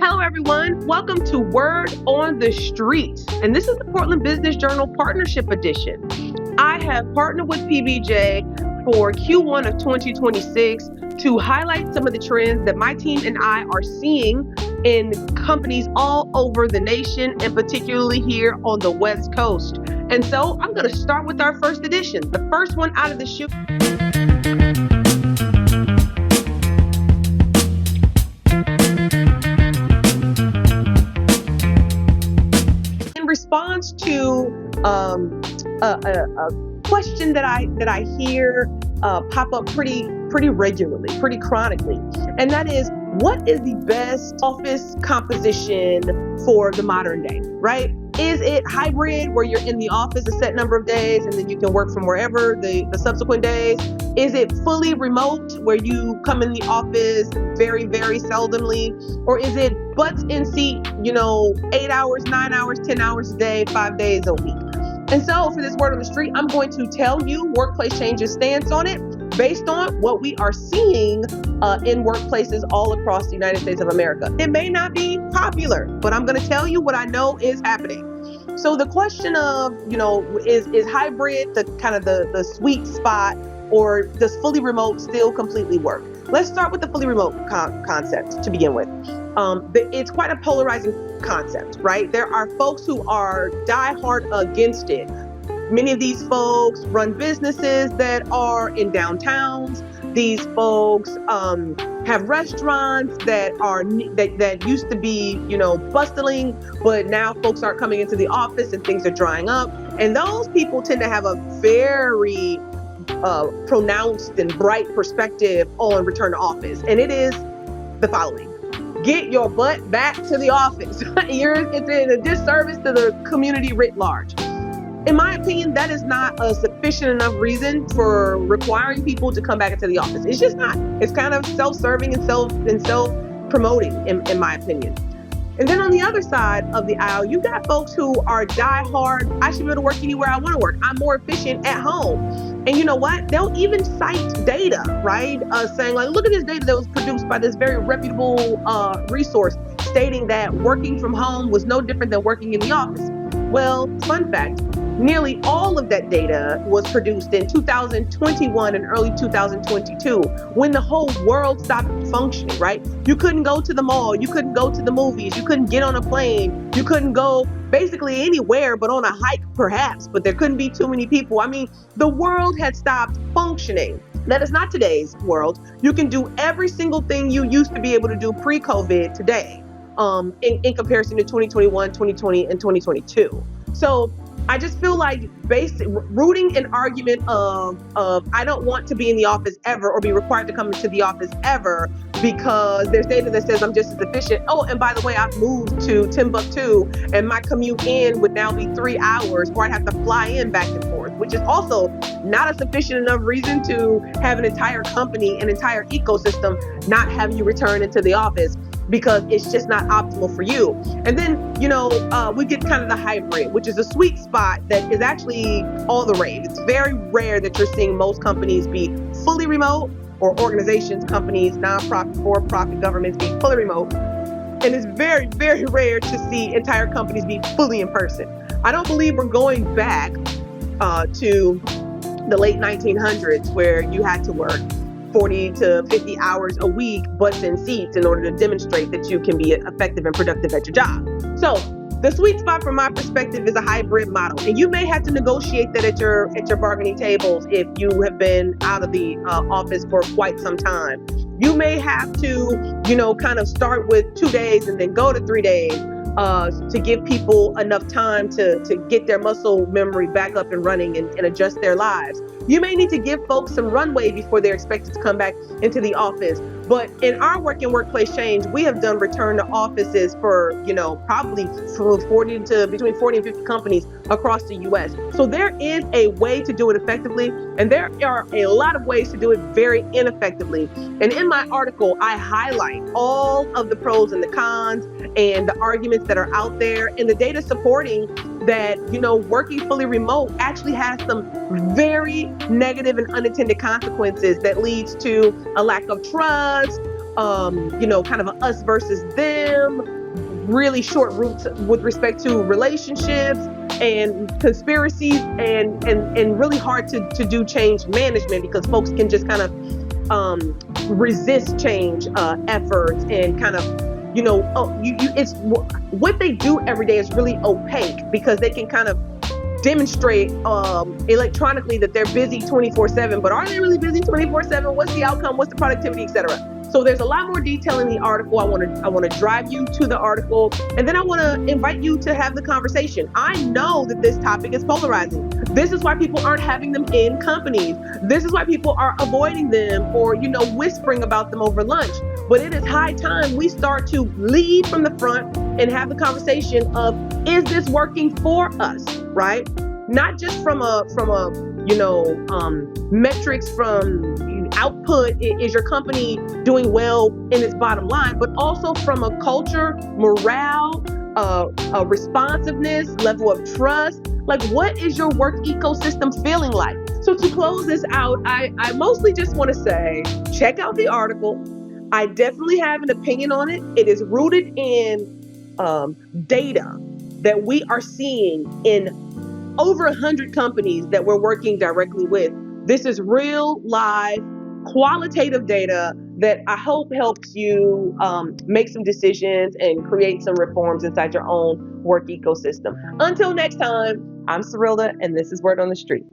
Hello, everyone. Welcome to Word on the Street. And this is the Portland Business Journal Partnership Edition. I have partnered with PBJ for Q1 of 2026 to highlight some of the trends that my team and I are seeing in companies all over the nation, and particularly here on the West Coast. And so I'm going to start with our first edition, the first one out of the chute. Response to a question that I hear pop up pretty regularly, pretty chronically, and that is, what is the best office composition for the modern day, right? Is it hybrid, where you're in the office a set number of days and then you can work from wherever the subsequent days? Is it fully remote, where you come in the office very, very seldomly? Or is it butts in seat, 8 hours, 9 hours, 10 hours a day, 5 days a week? And so for this Word on the Street, I'm going to tell you Workplace Change's stance on it based on what we are seeing in workplaces all across the United States of America. It may not be popular, but I'm going to tell you what I know is happening. So the question of, is hybrid the sweet spot, or does fully remote still completely work? Let's start with the fully remote concept to begin with. It's quite a polarizing concept, right? There are folks who are diehard against it. Many of these folks run businesses that are in downtowns. These folks have restaurants that used to be, bustling, but now folks aren't coming into the office and things are drying up. And those people tend to have a very pronounced and bright perspective on return to office. And it is the following: get your butt back to the office. It's a disservice to the community writ large. In my opinion, that is not a sufficient enough reason for requiring people to come back into the office. It's just not. It's kind of self-serving and self-promoting, in my opinion. And then on the other side of the aisle, you got folks who are diehard. I should be able to work anywhere I want to work. I'm more efficient at home. And you know what? They'll even cite data, right? Saying like, look at this data that was produced by this very reputable resource, stating that working from home was no different than working in the office. Well, fun fact, nearly all of that data was produced in 2021 and early 2022, when the whole world stopped functioning, right? You couldn't go to the mall, you couldn't go to the movies, you couldn't get on a plane, you couldn't go basically anywhere but on a hike perhaps, but there couldn't be too many people. I mean, the world had stopped functioning. That is not today's world. You can do every single thing you used to be able to do pre-COVID today, in comparison to 2021, 2020, and 2022. So I just feel like rooting an argument of I don't want to be in the office ever, or be required to come into the office ever because there's data that says I'm just as efficient. Oh, and by the way, I've moved to Timbuktu and my commute in would now be 3 hours, or I'd have to fly in back and forth, which is also not a sufficient enough reason to have an entire company, an entire ecosystem not have you return into the office, because it's just not optimal for you. And then, we get kind of the hybrid, which is a sweet spot that is actually all the rage. It's very rare that you're seeing most companies be fully remote, or organizations, companies, nonprofit, for-profit, governments be fully remote. And it's very, very rare to see entire companies be fully in person. I don't believe we're going back to the late 1900s, where you had to work 40 to 50 hours a week, butts in seats, in order to demonstrate that you can be effective and productive at your job. So the sweet spot from my perspective is a hybrid model. And you may have to negotiate that at your bargaining tables if you have been out of the office for quite some time. You may have to, kind of start with 2 days and then go to 3 days to give people enough time to get their muscle memory back up and running and adjust their lives. You may need to give folks some runway before they're expected to come back into the office. But in our work and workplace change, we have done return to offices for, probably between 40 and 50 companies across the U.S. So there is a way to do it effectively, and there are a lot of ways to do it very ineffectively. And in my article, I highlight all of the pros and the cons and the arguments that are out there, and the data supporting that, working fully remote actually has some very negative and unintended consequences that leads to a lack of trust, kind of a us versus them, really short routes with respect to relationships and conspiracies, and really hard to do change management because folks can just kind of resist change efforts and kind of it's what they do every day is really opaque because they can kind of demonstrate electronically that they're busy 24/7, but are they really busy 24/7? What's the outcome? What's the productivity, etc.? So there's a lot more detail in the article. I want to drive you to the article, and then I want to invite you to have the conversation. I know that this topic is polarizing. This is why people aren't having them in companies. This is why people are avoiding them or whispering about them over lunch. But it is high time we start to lead from the front and have the conversation of, is this working for us, right? Not just from a metrics from output, is your company doing well in its bottom line, but also from a culture, morale, a responsiveness, level of trust. Like, what is your work ecosystem feeling like? So to close this out, I mostly just want to say, check out the article. I definitely have an opinion on it. It is rooted in data that we are seeing in over 100 companies that we're working directly with. This is real, live, qualitative data that I hope helps you make some decisions and create some reforms inside your own work ecosystem. Until next time, I'm Cyrilda, and this is Word on the Street.